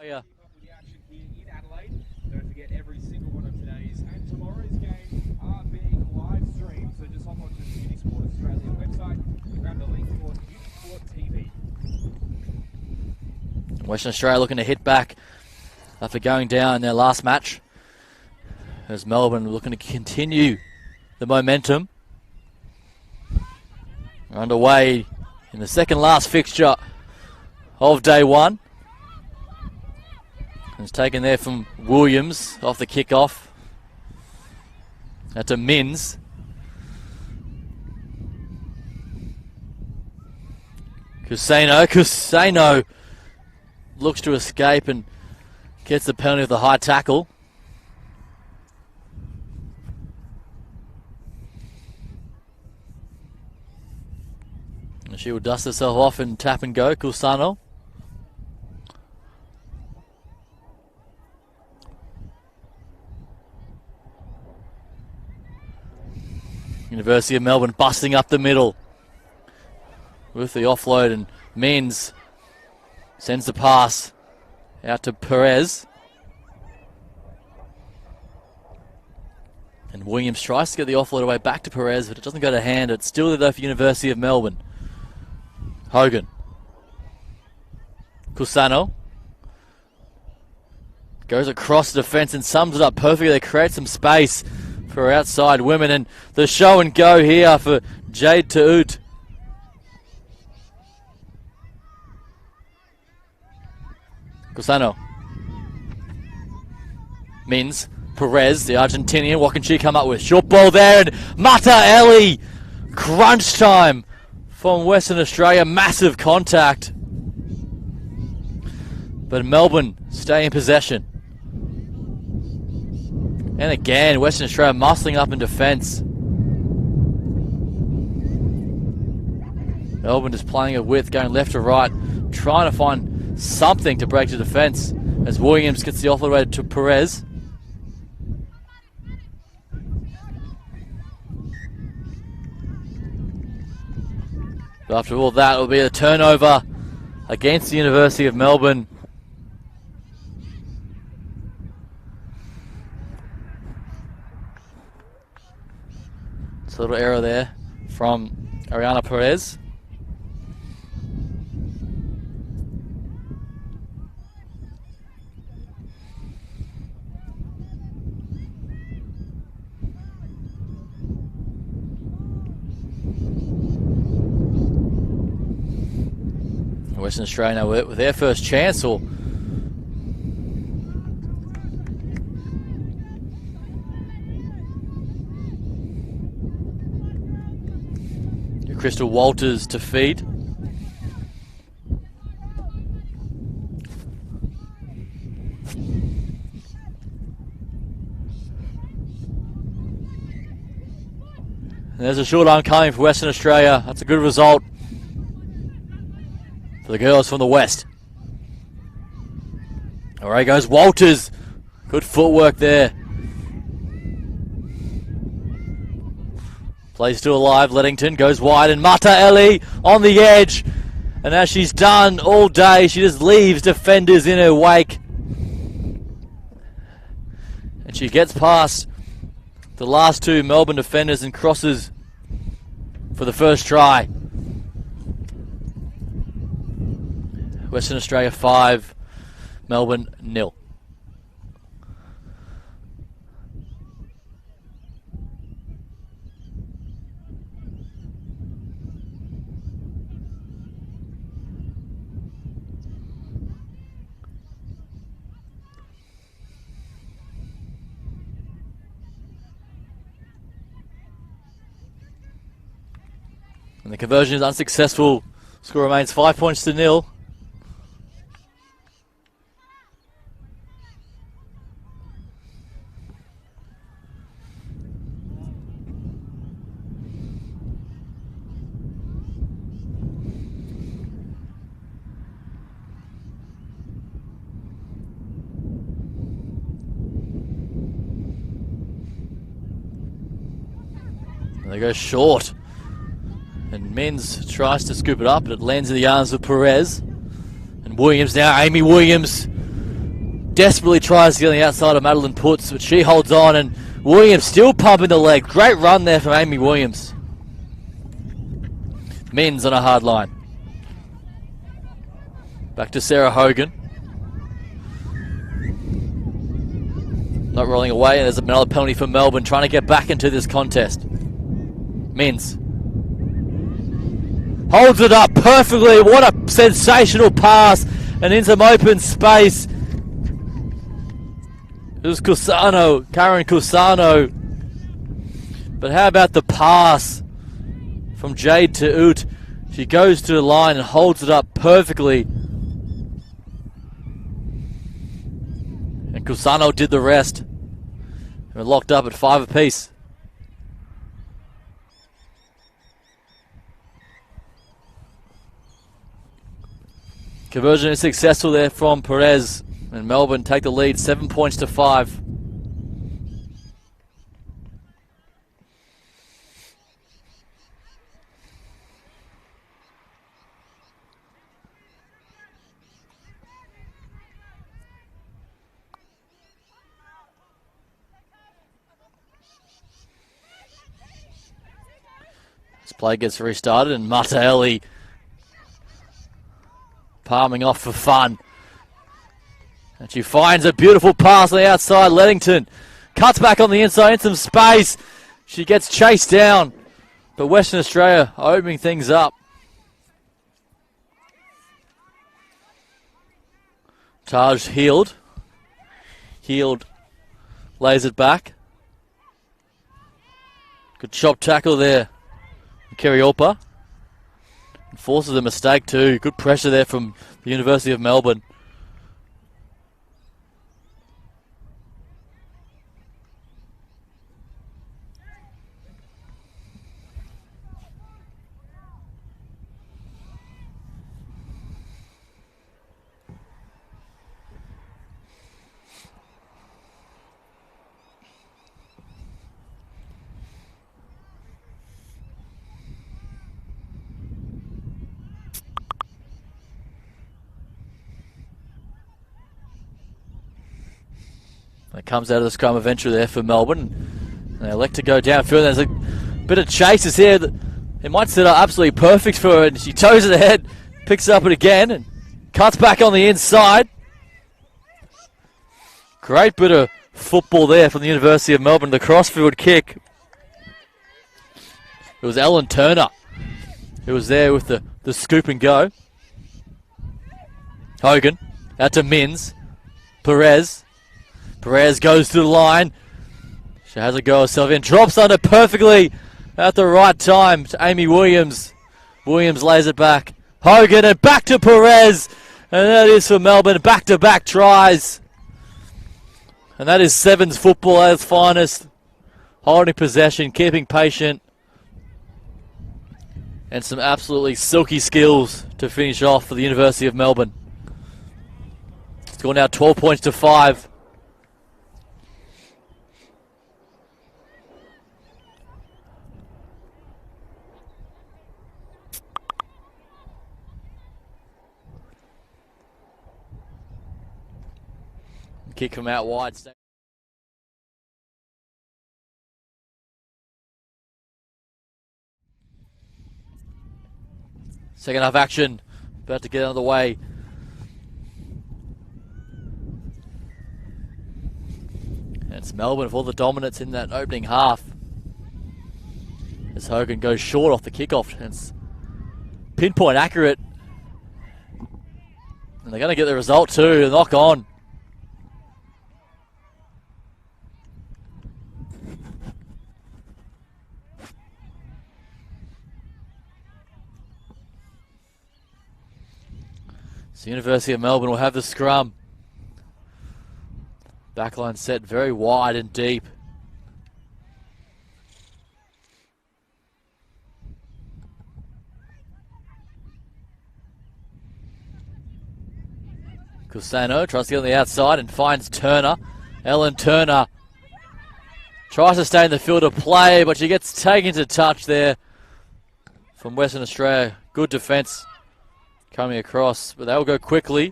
Yeah. With the action here in Adelaide. Don't forget every single one of today's and tomorrow's games are being live streamed. So just hop onto the Unisport Australia website, grab the link for Unisport TV. Western Australia looking to hit back after going down in their last match. As Melbourne looking to continue the momentum. We're underway in the second last fixture of day one. It's taken there from Williams off the kickoff. That's a Mins. Cusano looks to escape and gets the penalty of the high tackle. And she will dust herself off and tap and go, Cusano. University of Melbourne busting up the middle with the offload, and Mins sends the pass out to Perez. And Williams tries to get the offload away back to Perez, but it doesn't go to hand. It's still there for University of Melbourne. Hogan. Cusano goes across the defence and sums it up perfectly. They create some space for outside women, and the show and go here for Jade Taout. Cusano. Mins. Perez, the Argentinian. What can she come up with? Short ball there, and Mata Eli. Crunch time from Western Australia. Massive contact. But Melbourne stay in possession. And again, Western Australia muscling up in defence. Melbourne just playing it width, going left to right, trying to find something to break the defence as Williams gets the offload away to Perez. But after all that, it will be a turnover against the University of Melbourne. It's a little error there from Ariana Perez. Western Australia now with their first chance, or Crystal Walters to feed. And there's a short arm coming for Western Australia. That's a good result for the girls from the West. Away goes Walters. Good footwork there. Play still alive. Leddington goes wide, and Mata Eli on the edge. And as she's done all day, she just leaves defenders in her wake. And she gets past the last two Melbourne defenders and crosses for the first try. Western Australia 5, Melbourne 0. And the conversion is unsuccessful. Score remains 5 points to 0. And they go short. And Mins tries to scoop it up, but it lands in the arms of Perez. And Williams now, Amy Williams desperately tries to get on the outside of Madeline Putz, but she holds on, and Williams still pumping the leg. Great run there from Amy Williams. Mins on a hard line. Back to Sarah Hogan. Not rolling away, and there's another penalty for Melbourne, trying to get back into this contest. Mins holds it up perfectly. What a sensational pass, and in some open space. It was Cusano, Karen Cusano. But how about the pass from Jade to Oot? She goes to the line and holds it up perfectly. And Cusano did the rest. We're locked up at 5 apiece. Conversion is successful there from Perez, and Melbourne take the lead 7 points to 5. This play gets restarted, and Mataeli palming off for fun. And she finds a beautiful pass on the outside. Leddington cuts back on the inside in some space. She gets chased down, but Western Australia opening things up. Taj Heald lays it back. Good chop tackle there. Kerriopa forces a mistake too. Good pressure there from the University of Melbourne. It comes out of the scrum eventually there for Melbourne. And they elect to go downfield. There's a bit of chases here. It might set up absolutely perfect for her. And she toes it ahead, picks up it again, and cuts back on the inside. Great bit of football there from the University of Melbourne. The crossfield kick. It was Ellen Turner who was there with the scoop and go. Hogan out to Mins. Perez goes to the line. She has a go herself in. Drops under perfectly at the right time to Amy Williams. Williams lays it back. Hogan and back to Perez. And that is for Melbourne. Back-to-back tries. And that is Sevens football at its finest. Holding possession, keeping patient. And some absolutely silky skills to finish off for the University of Melbourne. Score now 12 points to 5. Kick from out wide. Second half action. About to get on the way. And it's Melbourne with all the dominance in that opening half. As Hogan goes short off the kickoff. And it's pinpoint accurate. And they're going to get the result too. The knock on. So University of Melbourne will have the scrum. Backline set very wide and deep. Cusano tries to get on the outside and finds Turner. Ellen Turner tries to stay in the field of play, but she gets taken to touch there from Western Australia. Good defence coming across, but they'll go quickly.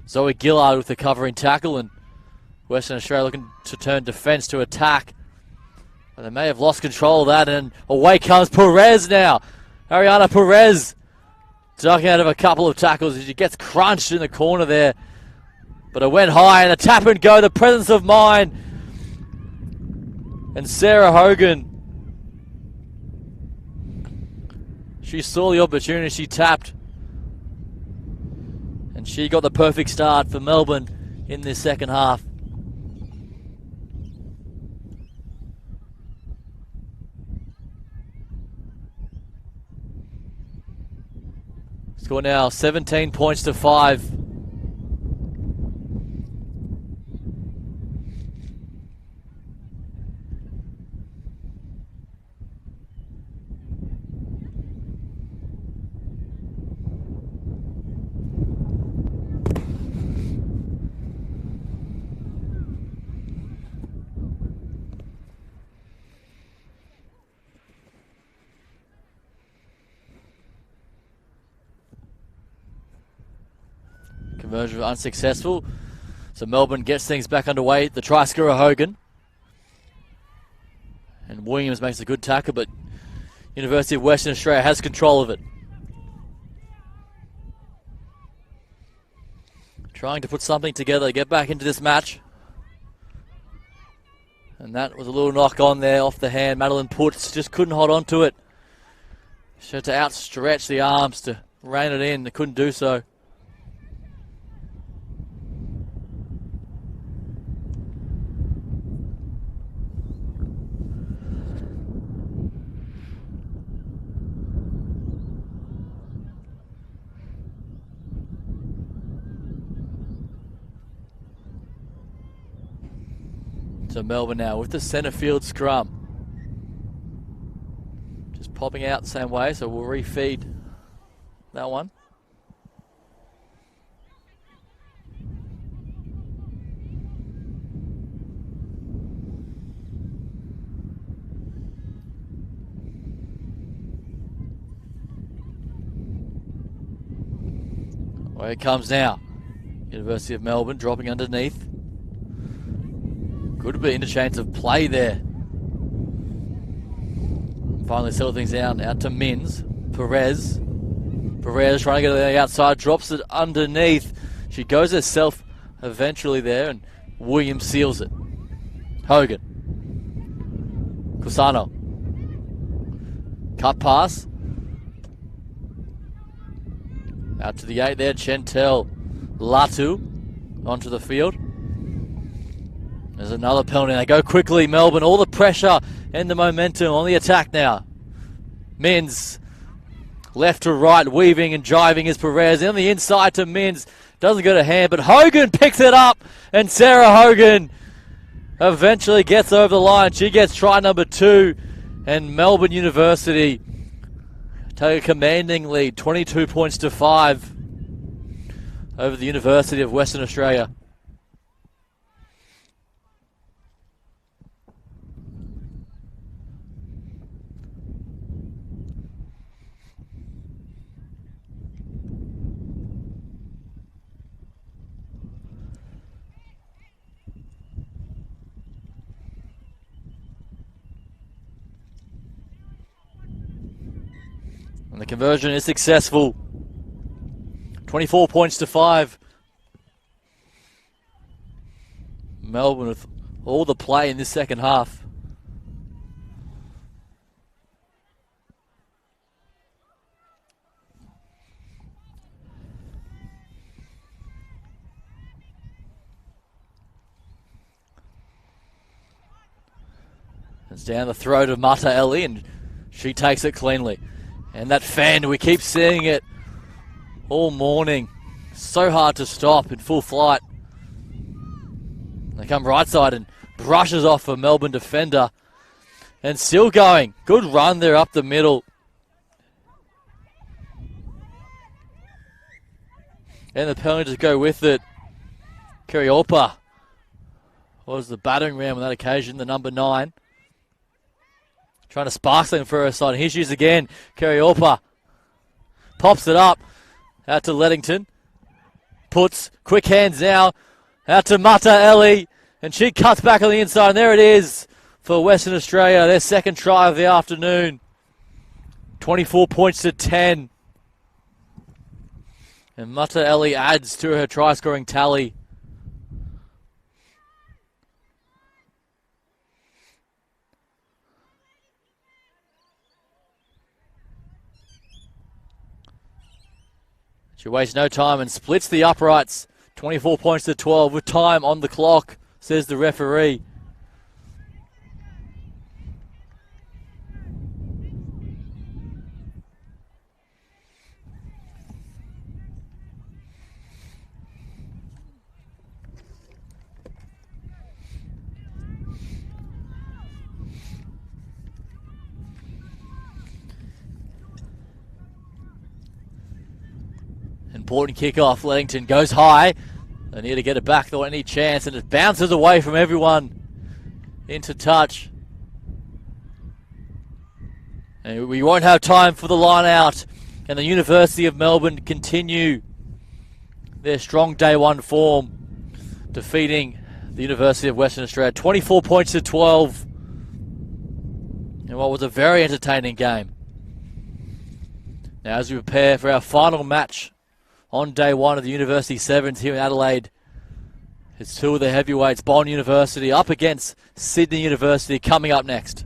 Zoe Gillard with the covering tackle, and Western Australia looking to turn defence to attack. And they may have lost control of that, and away comes Perez now. Ariana Perez ducking out of a couple of tackles as she gets crunched in the corner there. But it went high, and a tap and go, the presence of mind. And Sarah Hogan, she saw the opportunity, she tapped. And she got the perfect start for Melbourne in this second half. Score now 17 points to 5. Conversion unsuccessful. So Melbourne gets things back underway. The try scorer Hogan. And Williams makes a good tackle, but University of Western Australia has control of it. Trying to put something together, get back into this match. And that was a little knock on there off the hand. Madeline Putz just couldn't hold on to it. She had to outstretch the arms to rein it in. They couldn't do so. So Melbourne now with the centre field scrum. Just popping out the same way, so we'll refeed that one. Well, it comes now. University of Melbourne dropping underneath. Could be interchange of play there. Finally settle things down. Out to Mins. Perez. Perez trying to get to the outside. Drops it underneath. She goes herself eventually there, and Williams seals it. Hogan. Cusano. Cut pass. Out to the 8 there. Chantel Latu onto the field. There's another penalty. They go quickly, Melbourne. All the pressure and the momentum on the attack now. Mins, left to right, weaving and jiving is Perez. On the inside to Mins. Doesn't go to hand, but Hogan picks it up. And Sarah Hogan eventually gets over the line. She gets try number 2. And Melbourne University take a commanding lead, 22 points to 5 over the University of Western Australia. And the conversion is successful. 24 points to 5. Melbourne with all the play in this second half. It's down the throat of Mata Ellie, and she takes it cleanly. And that fan, we keep seeing it all morning. So hard to stop in full flight. They come right side and brushes off a Melbourne defender. And still going. Good run there up the middle. And the penalty to go with it. Kiriolpa was the battering ram on that occasion, the number 9. Trying to spark something for her side. Here she is again. Kiriolpa pops it up. Out to Leddington. puts. Quick hands now. Out to Mata Ellie. And she cuts back on the inside. And there it is for Western Australia. Their second try of the afternoon. 24 points to 10. And Mata Ellie adds to her try-scoring tally. She wastes no time and splits the uprights. 24 points to 12 with time on the clock, says the referee. Important kickoff. Leddington goes high. They need to get it back. They don't any chance, and it bounces away from everyone into touch. And we won't have time for the line out. And the University of Melbourne continue their strong day one form, defeating the University of Western Australia 24 points to 12 in what was a very entertaining game. Now, as we prepare for our final match on day one of the University Sevens here in Adelaide, it's two of the heavyweights, Bond University up against Sydney University, coming up next.